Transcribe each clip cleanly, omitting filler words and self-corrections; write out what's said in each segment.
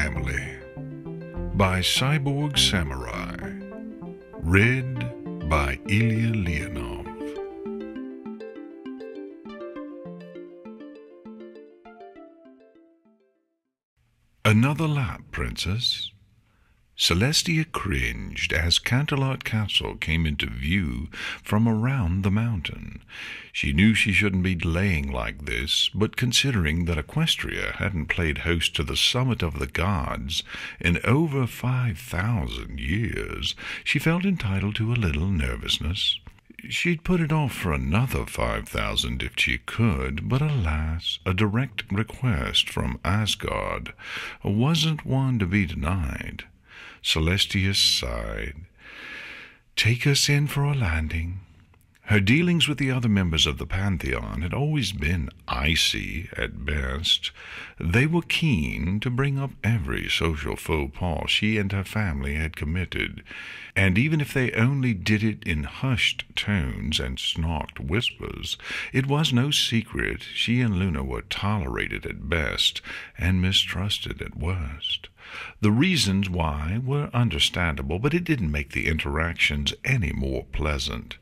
Family by Cyborg Samurai. Read by Ilya Leonov. Another lap, Princess. Celestia cringed as Canterlot Castle came into view from around the mountain. She knew she shouldn't be delaying like this, but considering that Equestria hadn't played host to the summit of the gods in over 5,000 years, she felt entitled to a little nervousness. She'd put it off for another 5,000 if she could, but alas, a direct request from Asgard wasn't one to be denied. Celestia sighed. Take us in for a landing. Her dealings with the other members of the Pantheon had always been icy at best. They were keen to bring up every social faux pas she and her family had committed, and even if they only did it in hushed tones and snarked whispers, it was no secret she and Luna were tolerated at best and mistrusted at worst. The reasons why were understandable, but it didn't make the interactions any more pleasant.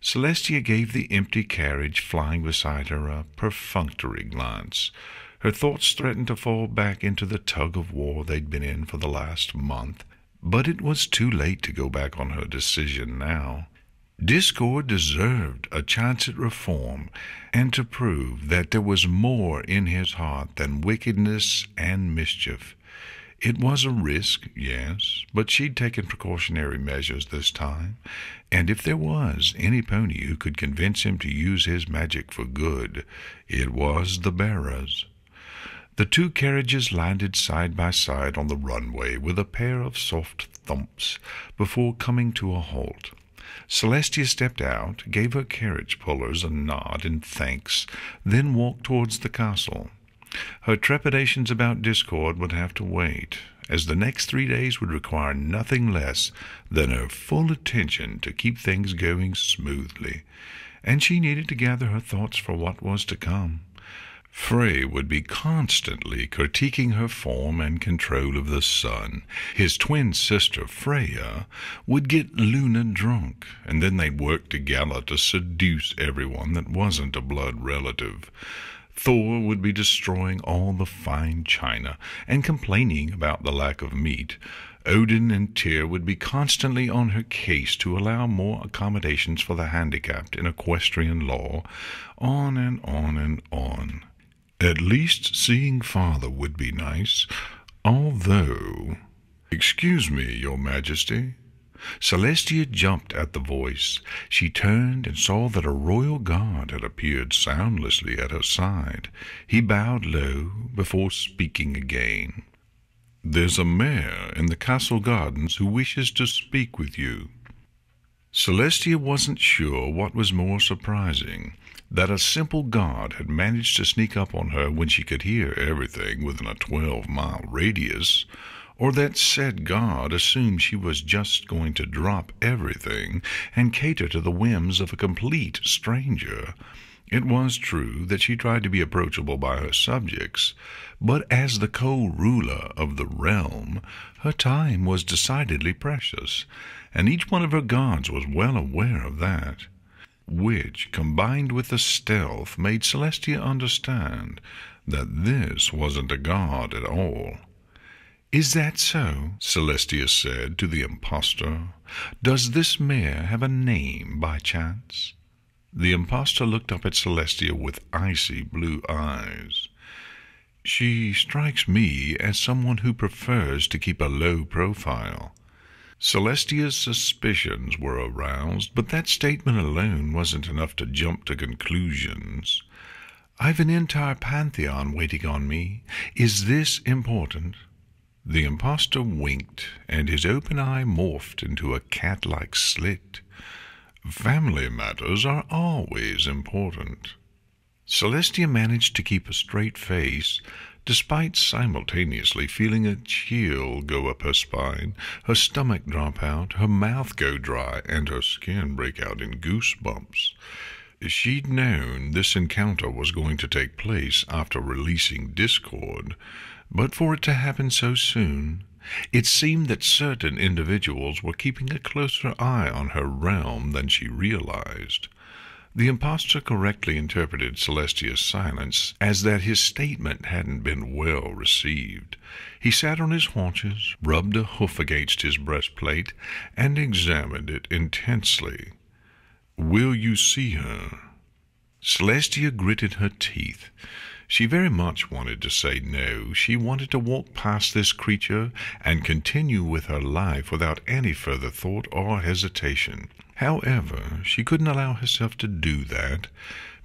Celestia gave the empty carriage flying beside her a perfunctory glance. Her thoughts threatened to fall back into the tug-of-war they'd been in for the last month, but it was too late to go back on her decision now. Discord deserved a chance at reform and to prove that there was more in his heart than wickedness and mischief. It was a risk, yes, but she'd taken precautionary measures this time, and if there was any pony who could convince him to use his magic for good, it was the bearers. The two carriages landed side by side on the runway with a pair of soft thumps before coming to a halt. Celestia stepped out, gave her carriage pullers a nod in thanks, then walked towards the castle. Her trepidations about Discord would have to wait, as the next 3 days would require nothing less than her full attention to keep things going smoothly, and she needed to gather her thoughts for what was to come. Frey would be constantly critiquing her form and control of the sun. His twin sister, Freya, would get Luna drunk, and then they'd work together to seduce everyone that wasn't a blood relative. Thor would be destroying all the fine china and complaining about the lack of meat. Odin and Tyr would be constantly on her case to allow more accommodations for the handicapped in equestrian law. On and on and on. At least seeing father would be nice, although— "Excuse me, your majesty." Celestia jumped at the voice. She turned and saw that a royal guard had appeared soundlessly at her side. He bowed low before speaking again. "There's a mayor in the castle gardens who wishes to speak with you." Celestia wasn't sure what was more surprising, that a simple guard had managed to sneak up on her when she could hear everything within a 12-mile radius, or that said guard assumed she was just going to drop everything and cater to the whims of a complete stranger. It was true that she tried to be approachable by her subjects, but as the co-ruler of the realm, her time was decidedly precious, and each one of her guards was well aware of that, which, combined with the stealth, made Celestia understand that this wasn't a guard at all. "Is that so?" Celestia said to the impostor. "Does this mayor have a name by chance?" The impostor looked up at Celestia with icy blue eyes. "She strikes me as someone who prefers to keep a low profile." Celestia's suspicions were aroused, but that statement alone wasn't enough to jump to conclusions. "I've an entire pantheon waiting on me. Is this important?" The impostor winked, and his open eye morphed into a cat-like slit. "Family matters are always important." Celestia managed to keep a straight face, despite simultaneously feeling a chill go up her spine, her stomach drop out, her mouth go dry, and her skin break out in goosebumps. She'd known this encounter was going to take place after releasing Discord, But for it to happen so soon, it seemed that certain individuals were keeping a closer eye on her realm than she realized. The impostor correctly interpreted Celestia's silence as that his statement hadn't been well received. He sat on his haunches, rubbed a hoof against his breastplate, and examined it intensely. "Will you see her?" Celestia gritted her teeth. She very much wanted to say no. She wanted to walk past this creature and continue with her life without any further thought or hesitation. However, she couldn't allow herself to do that,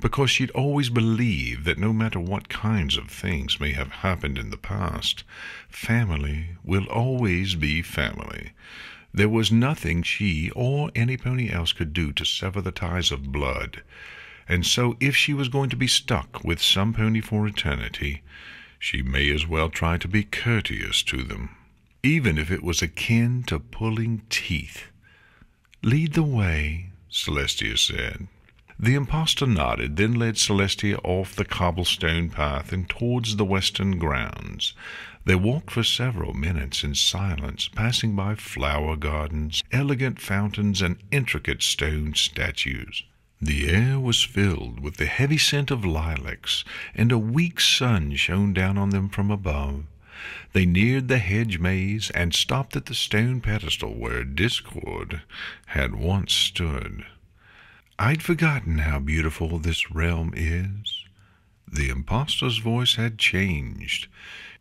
because she'd always believed that no matter what kinds of things may have happened in the past, family will always be family. There was nothing she or any pony else could do to sever the ties of blood, and so if she was going to be stuck with some pony for eternity, she may as well try to be courteous to them, even if it was akin to pulling teeth. "Lead the way," Celestia said. The impostor nodded, then led Celestia off the cobblestone path and towards the western grounds. They walked for several minutes in silence, passing by flower gardens, elegant fountains, and intricate stone statues. The air was filled with the heavy scent of lilacs, and a weak sun shone down on them from above. They neared the hedge maze and stopped at the stone pedestal where Discord had once stood. "I'd forgotten how beautiful this realm is." The impostor's voice had changed.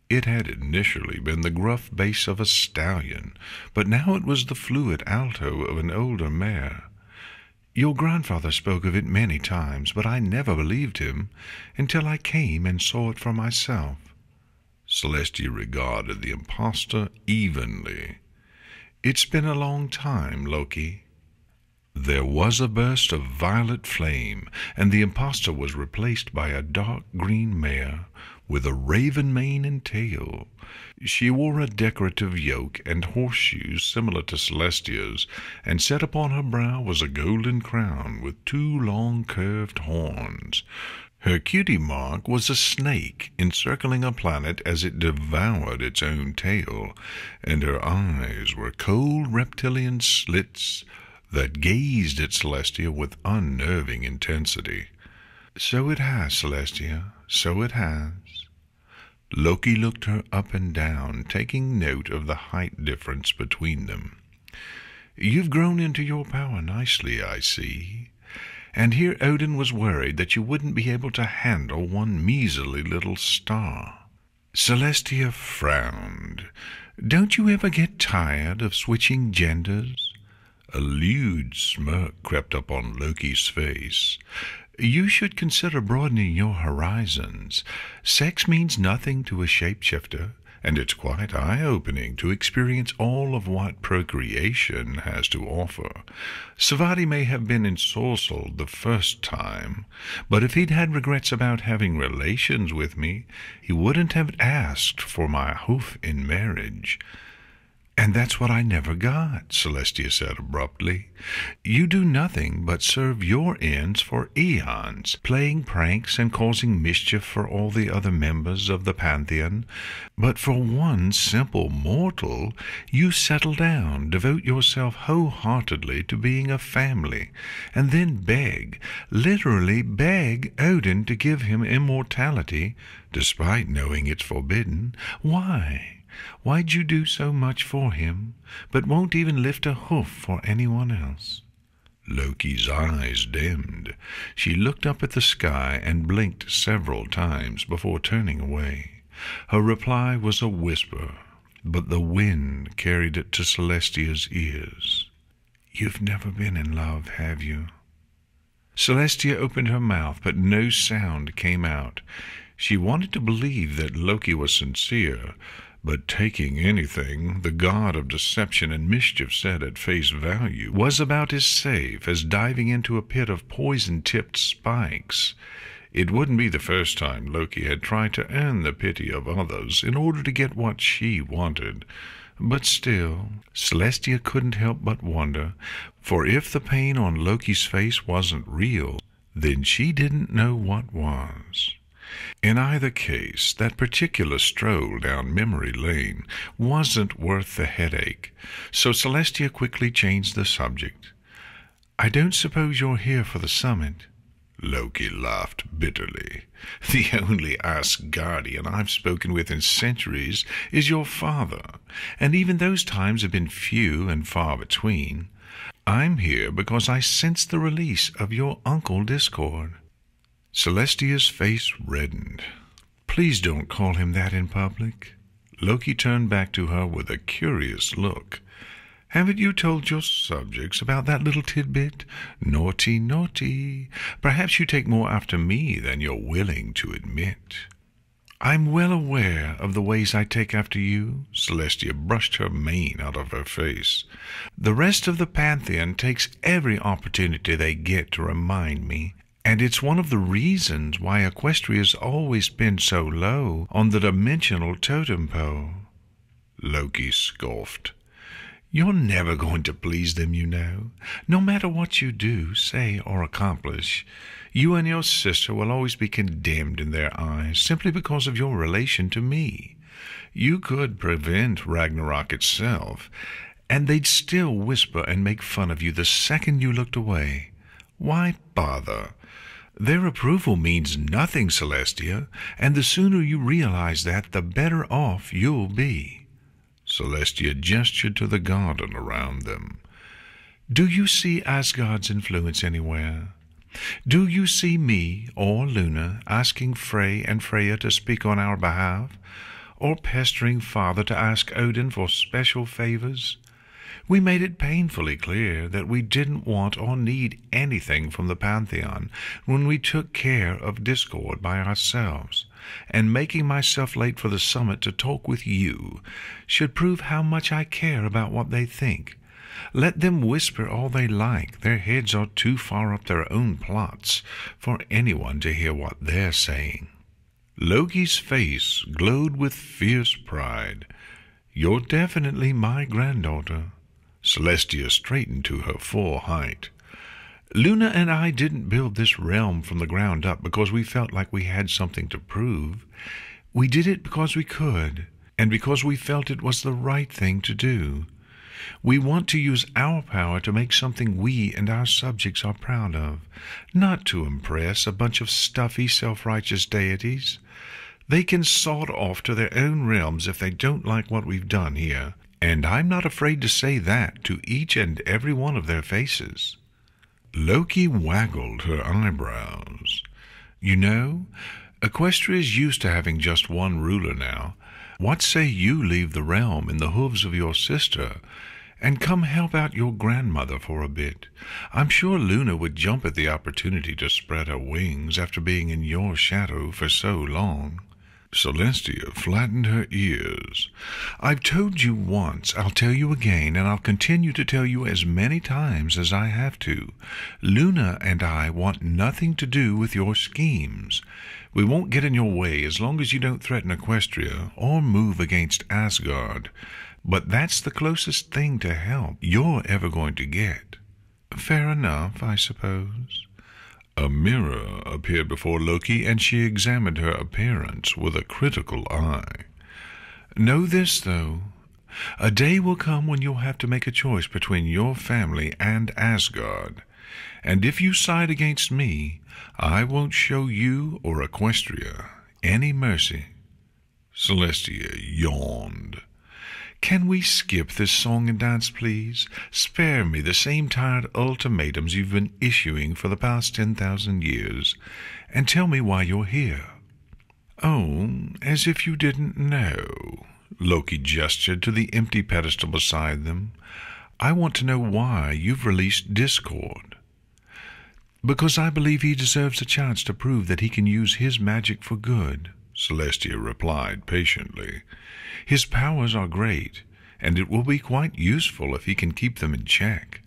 It had initially been the gruff bass of a stallion, but now it was the fluid alto of an older mare. "Your grandfather spoke of it many times, but I never believed him until I came and saw it for myself." Celestia regarded the impostor evenly. "It's been a long time, Loki." There was a burst of violet flame, and the impostor was replaced by a dark green mare with a raven mane and tail. She wore a decorative yoke and horseshoes similar to Celestia's, and set upon her brow was a golden crown with two long curved horns. Her cutie mark was a snake encircling a planet as it devoured its own tail, and her eyes were cold reptilian slits that gazed at Celestia with unnerving intensity. "So it has, Celestia, so it has." Loki looked her up and down, taking note of the height difference between them. "You've grown into your power nicely, I see. And here Odin was worried that you wouldn't be able to handle one measly little star." Celestia frowned. "Don't you ever get tired of switching genders?" A lewd smirk crept up on Loki's face. "You should consider broadening your horizons. Sex means nothing to a shapeshifter, and it's quite eye-opening to experience all of what procreation has to offer. Savati may have been ensorcelled the first time, but if he'd had regrets about having relations with me, he wouldn't have asked for my hoof in marriage." "And that's what I never got," Celestia said abruptly. "You do nothing but serve your ends for eons, playing pranks and causing mischief for all the other members of the Pantheon. But for one simple mortal, you settle down, devote yourself wholeheartedly to being a family, and then beg, literally beg Odin to give him immortality, despite knowing it's forbidden. Why? Why'd you do so much for him, but won't even lift a hoof for anyone else?" Loki's eyes dimmed. She looked up at the sky and blinked several times before turning away. Her reply was a whisper, but the wind carried it to Celestia's ears. "You've never been in love, have you?" Celestia opened her mouth, but no sound came out. She wanted to believe that Loki was sincere, but taking anything the god of deception and mischief said at face value was about as safe as diving into a pit of poison-tipped spikes. It wouldn't be the first time Loki had tried to earn the pity of others in order to get what she wanted. But still, Celestia couldn't help but wonder, for if the pain on Loki's face wasn't real, then she didn't know what was. In either case, that particular stroll down memory lane wasn't worth the headache, so Celestia quickly changed the subject. "I don't suppose you're here for the summit?" Loki laughed bitterly. "The only Asgardian I've spoken with in centuries is your father, and even those times have been few and far between. I'm here because I sense the release of your Uncle Discord." Celestia's face reddened. "Please don't call him that in public." Loki turned back to her with a curious look. "Haven't you told your subjects about that little tidbit? Naughty, naughty. Perhaps you take more after me than you're willing to admit." "I'm well aware of the ways I take after you." Celestia brushed her mane out of her face. "The rest of the Pantheon takes every opportunity they get to remind me, and it's one of the reasons why Equestria's always been so low on the dimensional totem pole." Loki scoffed. "You're never going to please them, you know. No matter what you do, say, or accomplish, you and your sister will always be condemned in their eyes simply because of your relation to me. You could prevent Ragnarok itself, and they'd still whisper and make fun of you the second you looked away. Why bother? Their approval means nothing, Celestia, and the sooner you realize that, the better off you'll be." Celestia gestured to the garden around them. "Do you see Asgard's influence anywhere? Do you see me or Luna asking Frey and Freya to speak on our behalf, or pestering Father to ask Odin for special favors? We made it painfully clear that we didn't want or need anything from the Pantheon when we took care of Discord by ourselves, and making myself late for the summit to talk with you should prove how much I care about what they think. Let them whisper all they like. Their heads are too far up their own plots for anyone to hear what they're saying." Loki's face glowed with fierce pride. "You're definitely my granddaughter." Celestia straightened to her full height. "Luna and I didn't build this realm from the ground up because we felt like we had something to prove. We did it because we could, and because we felt it was the right thing to do. We want to use our power to make something we and our subjects are proud of, not to impress a bunch of stuffy, self-righteous deities. They can sod off to their own realms if they don't like what we've done here, and I'm not afraid to say that to each and every one of their faces." Loki waggled her eyebrows. "You know, Equestria's used to having just one ruler now. What say you leave the realm in the hooves of your sister and come help out your grandmother for a bit? I'm sure Luna would jump at the opportunity to spread her wings after being in your shadow for so long." Celestia flattened her ears. "I've told you once, I'll tell you again, and I'll continue to tell you as many times as I have to. Luna and I want nothing to do with your schemes. We won't get in your way as long as you don't threaten Equestria or move against Asgard. But that's the closest thing to help you're ever going to get." "Fair enough, I suppose." A mirror appeared before Loki, and she examined her appearance with a critical eye. "Know this, though. A day will come when you'll have to make a choice between your family and Asgard, and if you side against me, I won't show you or Equestria any mercy." Celestia yawned. "Can we skip this song and dance, please? Spare me the same tired ultimatums you've been issuing for the past 10,000 years, and tell me why you're here." "Oh, as if you didn't know." Loki gestured to the empty pedestal beside them. "I want to know why you've released Discord." "Because I believe he deserves a chance to prove that he can use his magic for good," Celestia replied patiently. "His powers are great, and it will be quite useful if he can keep them in check."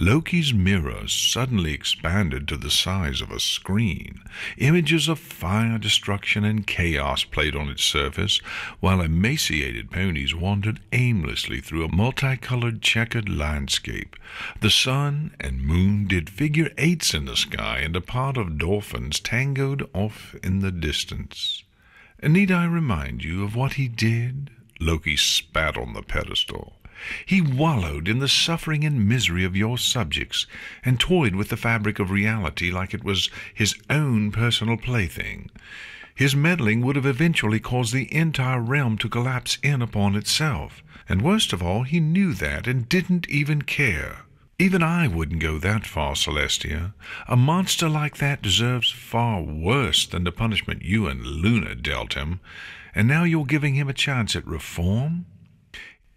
Loki's mirror suddenly expanded to the size of a screen. Images of fire, destruction, and chaos played on its surface, while emaciated ponies wandered aimlessly through a multicolored checkered landscape. The sun and moon did figure eights in the sky, and a pod of dolphins tangoed off in the distance. Need I remind you of what he did? Loki spat on the pedestal. He wallowed in the suffering and misery of your subjects, and toyed with the fabric of reality like it was his own personal plaything. His meddling would have eventually caused the entire realm to collapse in upon itself, and worst of all, he knew that and didn't even care. Even I wouldn't go that far, Celestia. A monster like that deserves far worse than the punishment you and Luna dealt him, and now you're giving him a chance at reform?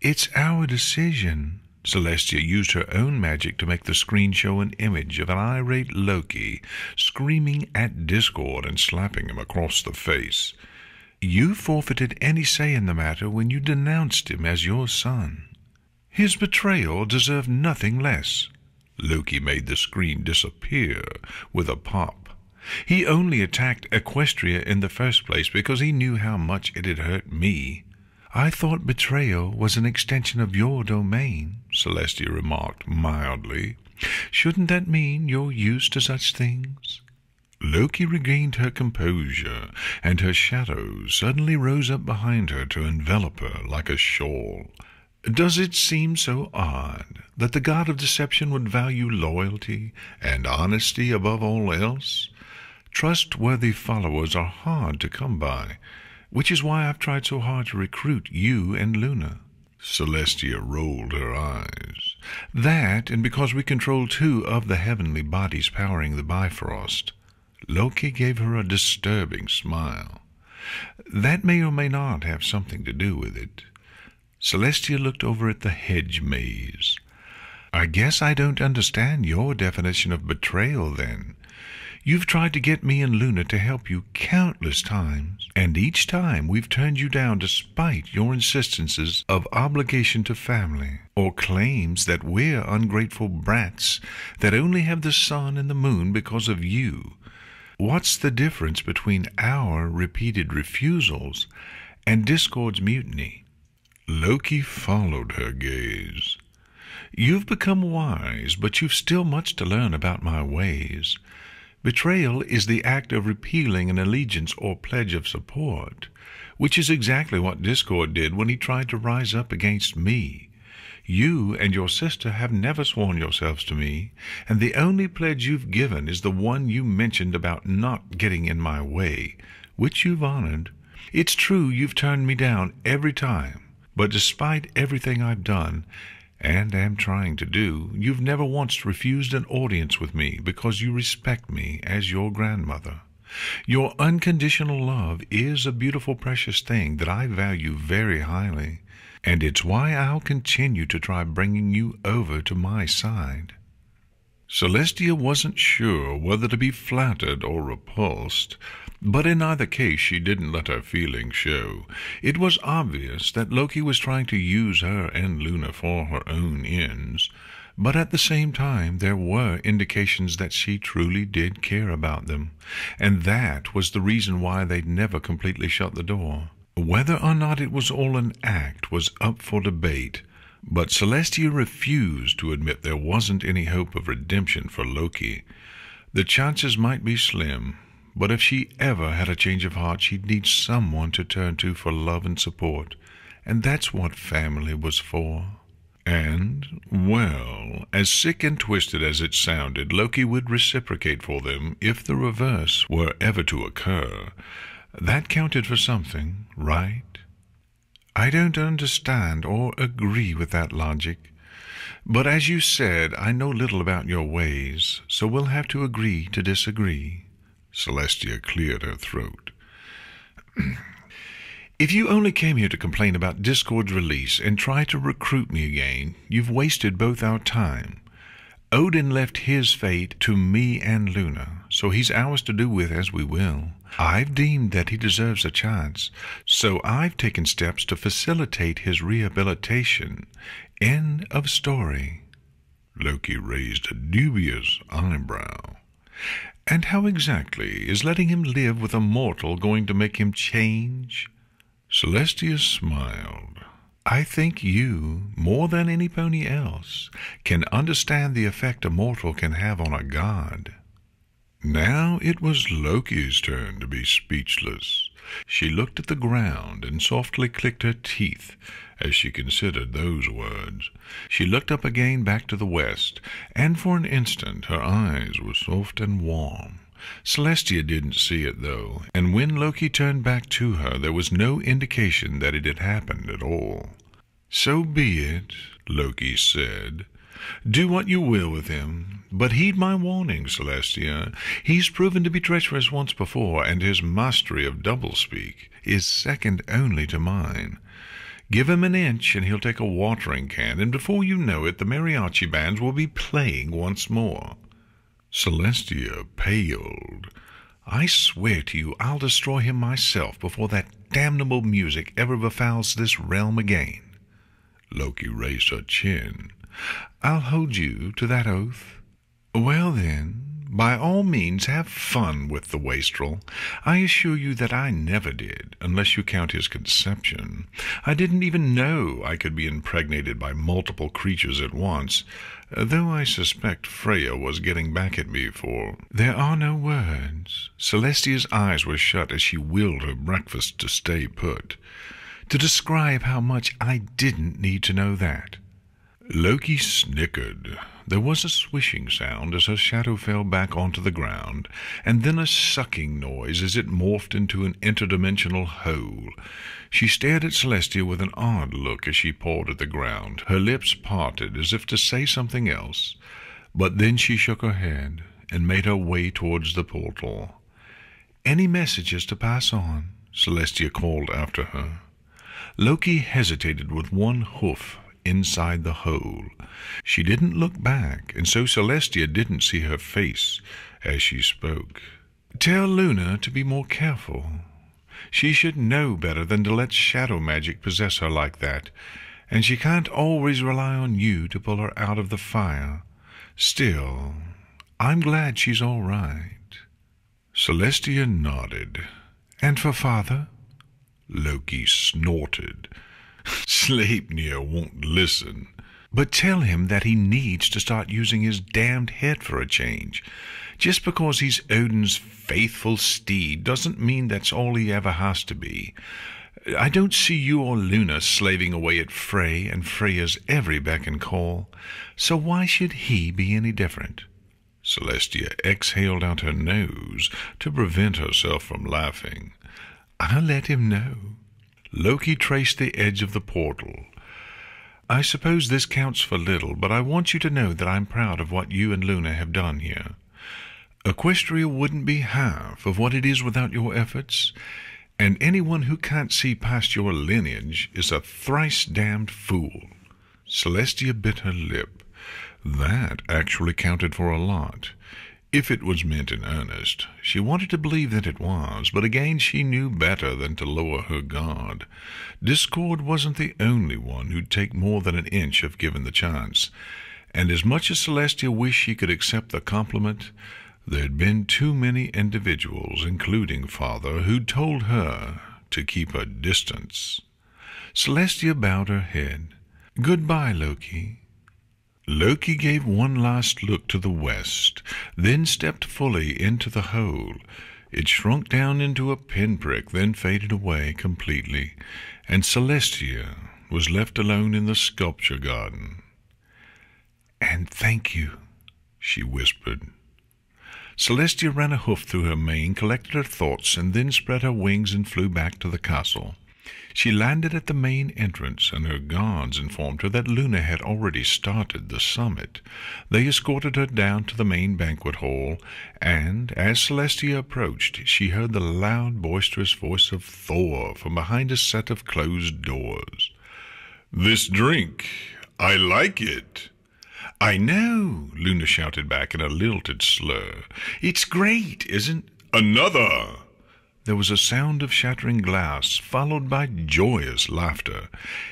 It's our decision. Celestia used her own magic to make the screen show an image of an irate Loki screaming at Discord and slapping him across the face. You forfeited any say in the matter when you denounced him as your son. His betrayal deserved nothing less. Loki made the screen disappear with a pop. He only attacked Equestria in the first place because he knew how much it had hurt me. I thought betrayal was an extension of your domain, Celestia remarked mildly. Shouldn't that mean you're used to such things? Loki regained her composure, and her shadow suddenly rose up behind her to envelop her like a shawl. Does it seem so odd that the god of deception would value loyalty and honesty above all else? Trustworthy followers are hard to come by, which is why I've tried so hard to recruit you and Luna. Celestia rolled her eyes. That, and because we control 2 of the heavenly bodies powering the Bifrost. Loki gave her a disturbing smile. That may or may not have something to do with it. Celestia looked over at the hedge maze. I guess I don't understand your definition of betrayal, then. You've tried to get me and Luna to help you countless times, and each time we've turned you down despite your insistences of obligation to family, or claims that we're ungrateful brats that only have the sun and the moon because of you. What's the difference between our repeated refusals and Discord's mutiny? Loki followed her gaze. You've become wise, but you've still much to learn about my ways. Betrayal is the act of repealing an allegiance or pledge of support, which is exactly what Discord did when he tried to rise up against me. You and your sister have never sworn yourselves to me, and the only pledge you've given is the one you mentioned about not getting in my way, which you've honored. It's true you've turned me down every time, but despite everything I've done, and am trying to do, you've never once refused an audience with me because you respect me as your grandmother. Your unconditional love is a beautiful, precious thing that I value very highly, and it's why I'll continue to try bringing you over to my side. Celestia wasn't sure whether to be flattered or repulsed, but in either case she didn't let her feelings show. It was obvious that Loki was trying to use her and Luna for her own ends, but at the same time there were indications that she truly did care about them, and that was the reason why they'd never completely shut the door. Whether or not it was all an act was up for debate, but Celestia refused to admit there wasn't any hope of redemption for Loki. The chances might be slim, but if she ever had a change of heart, she'd need someone to turn to for love and support, and that's what family was for. And, well, as sick and twisted as it sounded, Loki would reciprocate for them if the reverse were ever to occur. That counted for something, right? I don't understand or agree with that logic, but as you said, I know little about your ways, so we'll have to agree to disagree. Celestia cleared her throat. If you only came here to complain about Discord's release and try to recruit me again, you've wasted both our time. Odin left his fate to me and Luna, so he's ours to do with as we will. I've deemed that he deserves a chance, so I've taken steps to facilitate his rehabilitation. End of story. Loki raised a dubious eyebrow. And how exactly is letting him live with a mortal going to make him change? Celestia smiled. I think you, more than any pony else, can understand the effect a mortal can have on a god. Now it was Loki's turn to be speechless. She looked at the ground and softly clicked her teeth as she considered those words. She looked up again back to the west, and for an instant her eyes were soft and warm. Celestia didn't see it, though, and when Loki turned back to her, there was no indication that it had happened at all. So be it, Loki said. Do what you will with him, but heed my warning, Celestia. He's proven to be treacherous once before, and his mastery of doublespeak is second only to mine. Give him an inch, and he'll take a watering can, and before you know it, the mariachi bands will be playing once more. Celestia paled. I swear to you I'll destroy him myself before that damnable music ever befouls this realm again. Loki raised her chin. I'll hold you to that oath. Well then, by all means have fun with the wastrel. I assure you that I never did, unless you count his conception. I didn't even know I could be impregnated by multiple creatures at once, though I suspect Freya was getting back at me for... There are no words. Celestia's eyes were shut as she willed her breakfast to stay put, to describe how much I didn't need to know that. Loki snickered. There was a swishing sound as her shadow fell back onto the ground, and then a sucking noise as it morphed into an interdimensional hole. She stared at Celestia with an odd look as she pawed at the ground. Her lips parted as if to say something else, but then she shook her head and made her way towards the portal. Any messages to pass on? Celestia called after her. Loki hesitated with one hoof inside the hole. She didn't look back, and so Celestia didn't see her face as she spoke. Tell Luna to be more careful. She should know better than to let shadow magic possess her like that, and she can't always rely on you to pull her out of the fire. Still, I'm glad she's all right. Celestia nodded. And for father? Loki snorted. Sleipnir won't listen. But tell him that he needs to start using his damned head for a change. Just because he's Odin's faithful steed doesn't mean that's all he ever has to be. I don't see you or Luna slaving away at Frey and Freya's every beck and call, so why should he be any different? Celestia exhaled out her nose to prevent herself from laughing. I'll let him know. Loki traced the edge of the portal. I suppose this counts for little, but I want you to know that I'm proud of what you and Luna have done here. Equestria wouldn't be half of what it is without your efforts, and anyone who can't see past your lineage is a thrice-damned fool. Celestia bit her lip. That actually counted for a lot. If it was meant in earnest, she wanted to believe that it was, but again she knew better than to lower her guard. Discord wasn't the only one who'd take more than an inch if given the chance, and as much as Celestia wished she could accept the compliment, there'd been too many individuals, including Father, who'd told her to keep her distance. Celestia bowed her head. Goodbye, Loki. Loki gave one last look to the west, then stepped fully into the hole. It shrunk down into a pinprick, then faded away completely, and Celestia was left alone in the sculpture garden. And thank you, she whispered. Celestia ran a hoof through her mane, collected her thoughts, and then spread her wings and flew back to the castle. She landed at the main entrance, and her guards informed her that Luna had already started the summit. They escorted her down to the main banquet hall, and as Celestia approached, she heard the loud, boisterous voice of Thor from behind a set of closed doors. This drink, I like it. I know, Luna shouted back in a lilted slur. It's great, isn't... Another! there was a sound of shattering glass, followed by joyous laughter.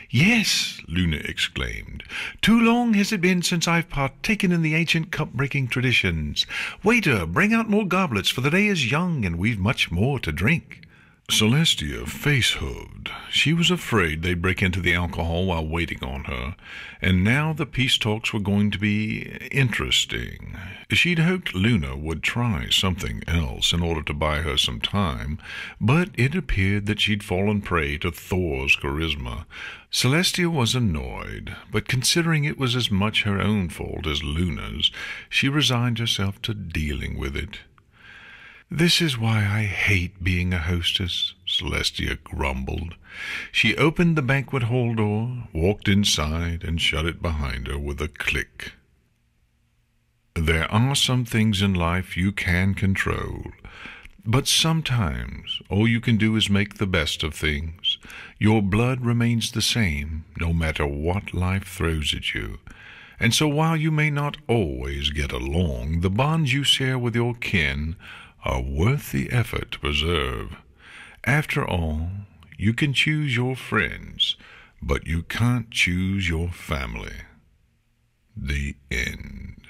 "Yes," Luna exclaimed, "too long has it been since I've partaken in the ancient cup-breaking traditions. Waiter, bring out more goblets, for the day is young, and we've much more to drink." Celestia face-hooved. She was afraid they'd break into the alcohol while waiting on her, and now the peace talks were going to be interesting. She'd hoped Luna would try something else in order to buy her some time, but it appeared that she'd fallen prey to Thor's charisma. Celestia was annoyed, but considering it was as much her own fault as Luna's, she resigned herself to dealing with it. "This is why I hate being a hostess," Celestia grumbled. She opened the banquet hall door, walked inside, and shut it behind her with a click. There are some things in life you can control, but sometimes all you can do is make the best of things. Your blood remains the same, no matter what life throws at you. And so while you may not always get along, the bonds you share with your kin are worth the effort to preserve. After all, you can choose your friends, but you can't choose your family. The end.